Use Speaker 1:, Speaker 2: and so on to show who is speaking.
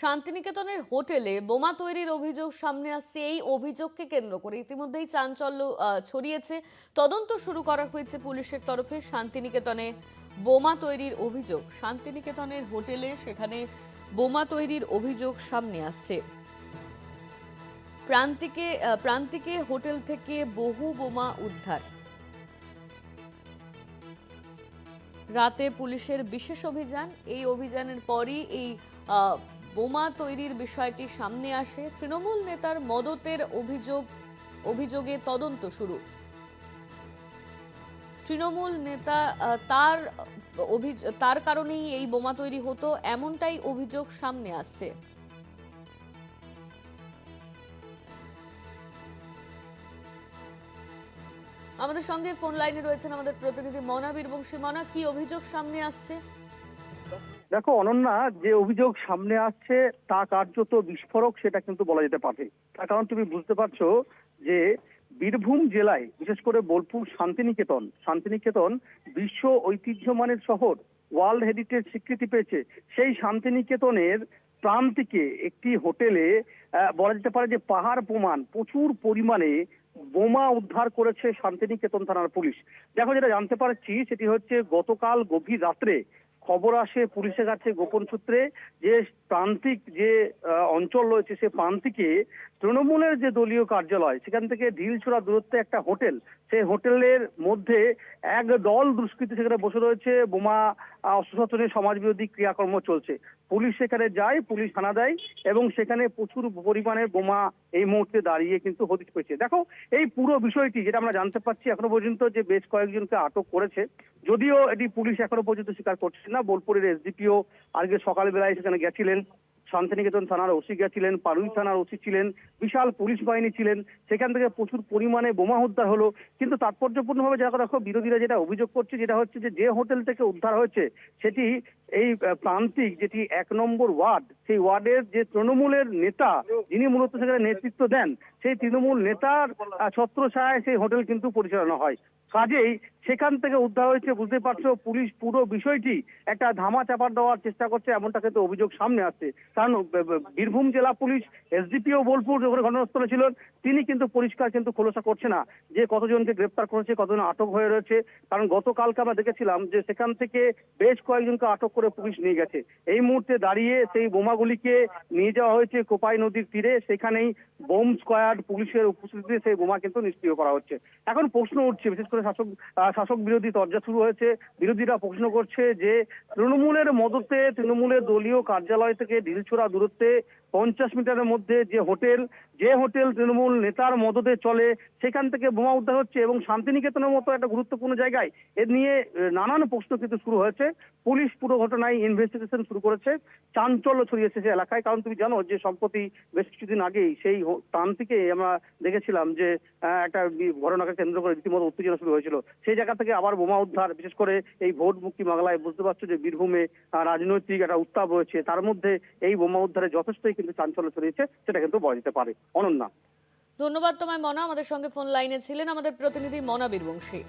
Speaker 1: শান্তিনিকেতনের হোটেলে বোমা তৈরির অভিযোগ সামনে আসছে। এই অভিযোগকে কেন্দ্র করে ইতিমধ্যেই চাঞ্চল্য ছড়িয়েছে। তদন্ত শুরু করা হয়েছে পুলিশের তরফে। শান্তিনিকেতনে বোমা তৈরির অভিযোগ, শান্তিনিকেতনের হোটেলে সেখানে বোমা তৈরির অভিযোগ সামনে আসছে। প্রান্তিকে হোটেল থেকে বহু বোমা উদ্ধার। রাতে পুলিশের বিশেষ অভিযান, এই অভিযানের পরই এই আহ, বোমা তৈরির বিষয়টি সামনে আসে। তৃণমূল নেতার মদতের অভিযোগে তদন্ত শুরু। তৃণমূল নেতা তার কারণেই এই বোমা তৈরি হতো, এমনটাই অভিযোগ সামনে আসছে। আমাদের সঙ্গে ফোন লাইনে রয়েছেন আমাদের প্রতিনিধি মনা বীরবংশী। মনা, কি অভিযোগ সামনে আসছে?
Speaker 2: দেখো অনন্যা, যে অভিযোগ সামনে আসছে তা কার্যত বিস্ফোরক, সেটা কিন্তু বলা যেতে পারে। তার কারণ তুমি বুঝতে পারছো যে বীরভূম জেলায় বিশেষ করে বোলপুর শান্তিনিকেতন বিশ্ব ঐতিহ্যমানের শহর, ওয়ার্ল্ড হেরিটেজ স্বীকৃতি পেয়েছে। সেই শান্তিনিকেতনের প্রান্তিকে একটি হোটেলে বলা যেতে পারে যে পাহাড় প্রমাণ প্রচুর পরিমাণে বোমা উদ্ধার করেছে শান্তিনিকেতন থানার পুলিশ। দেখো, যেটা জানতে পারছি সেটি হচ্ছে গতকাল গভীর রাত্রে খবর আসে পুলিশের কাছে গোপন সূত্রে যে প্রান্তিক যে অঞ্চল রয়েছে সে প্রান্তিকে তৃণমূলের যে দলীয় কার্যালয়, সেখান থেকে ঢিলছোড়া দূরত্বে একটা হোটেল, সেই হোটেলের মধ্যে এক দল দুষ্কৃতী সেখানে বসে রয়েছে। বোমা অস্ত্রশস্ত্র নিয়ে সমাজবিরোধী ক্রিয়াকর্ম চলছে। পুলিশ সেখানে যায়, পুলিশ হানা দেয় এবং সেখানে প্রচুর পরিমাণে বোমা এই মুহূর্তে দাঁড়িয়ে কিন্তু হদিশ পেয়েছে। দেখো, এই পুরো বিষয়টি যেটা আমরা জানতে পারছি এখনো পর্যন্ত যে বেশ কয়েকজনকে আটক করেছে, যদিও এটি পুলিশ এখনো পর্যন্ত স্বীকার করছে না। বোলপুরের এসডিপিও আজকে সকালবেলায় সেখানে গেছিলেন, শান্তিনিকেতন থানার ওসি গেছিলেন, পাড়ুই থানার ওসি ছিলেন, বিশাল পুলিশ বাহিনী ছিলেন। সেখান থেকে প্রচুর পরিমাণে বোমা উদ্ধার হলো। কিন্তু তাৎপর্যপূর্ণভাবে দেখো, বিরোধীরা যেটা অভিযোগ করছে যেটা হচ্ছে যে হোটেল থেকে উদ্ধার হয়েছে সেটি এই প্রান্তিক, যেটি 1 নম্বর ওয়ার্ড, সেই ওয়ার্ডের যে তৃণমূলের নেতা যিনি মূলত সেখানে নেতৃত্ব দেন, সেই তৃণমূল নেতার ছত্রছায়ায় সেই হোটেল কিন্তু পরিচালনা হয়। কাজেই সেখান থেকে উদ্ধার হয়েছে। বুঝতে পারছো, পুলিশ পুরো বিষয়টি একটা ধামা চাপা দেওয়ার চেষ্টা করছে, এমনটা কিন্তু অভিযোগ সামনে আসছে। কারণ বীরভূম জেলা পুলিশ এসডিপিও বোলপুর যখন ঘটনাস্থলে ছিলেন, তিনি কিন্তু পরিষ্কার কিন্তু খোলসা করছে না যে কতজনকে গ্রেপ্তার করেছে, কতজন আটক হয়ে রয়েছে। কারণ গতকালকে আমরা দেখেছিলাম যে সেখান থেকে বেশ কয়েকজনকে আটক করে পুলিশ নিয়ে গেছে। এই মুহূর্তে দাঁড়িয়ে সেই বোমাগুলিকে নিয়ে যাওয়া হয়েছে কোপাই নদীর তীরে। সেখানেই বোম স্কোয়াড পুলিশের উপস্থিতিতে সেই বোমা কিন্তু নিষ্ক্রিয় করা হচ্ছে। এখন প্রশ্ন উঠছে, বিশেষ করে শাসক বিরোধী তরজা শুরু হয়েছে। বিরোধীরা প্রশ্ন করছে যে তৃণমূলের মদতে, তৃণমূলের দলীয় কার্যালয় থেকে ঢিলছোড়া দূরত্বে 50 মিটারের মধ্যে যে হোটেল তৃণমূল নেতার মদতে চলে, সেখান থেকে বোমা উদ্ধার হচ্ছে এবং শান্তিনিকেতনের মতো একটা গুরুত্বপূর্ণ জায়গায় এ নিয়ে নানান প্রশ্ন কিন্তু শুরু হয়েছে। পুলিশ পুরো ঘটনায় ইনভেস্টিগেশন শুরু করেছে। চাঞ্চল্য ছড়িয়েছে সে এলাকায়। কারণ তুমি জানো যে সম্প্রতি বেশ কিছুদিন আগেই সেই প্রান্তিকে আমরা দেখেছিলাম যে একটা ঘটনাকে কেন্দ্র করে রীতিমতো উত্তেজনা শুরু হয়েছিল। সেই জায়গা থেকে আবার বোমা উদ্ধার, বিশেষ করে এই ভোটমুক্তি বাংলায়। বুঝতে পারছো যে বীরভূমে রাজনৈতিক একটা উত্তাপ রয়েছে, তার মধ্যে এই বোমা উদ্ধারে যথেষ্টই কিন্তু চাঞ্চল্য ছড়িয়েছে, সেটা কিন্তু বলা যেতে পারে। অনন্যা,
Speaker 1: ধন্যবাদ তোমায় মনা। আমাদের সঙ্গে ফোন লাইনে ছিলেন আমাদের প্রতিনিধি মনা বীরবংশী।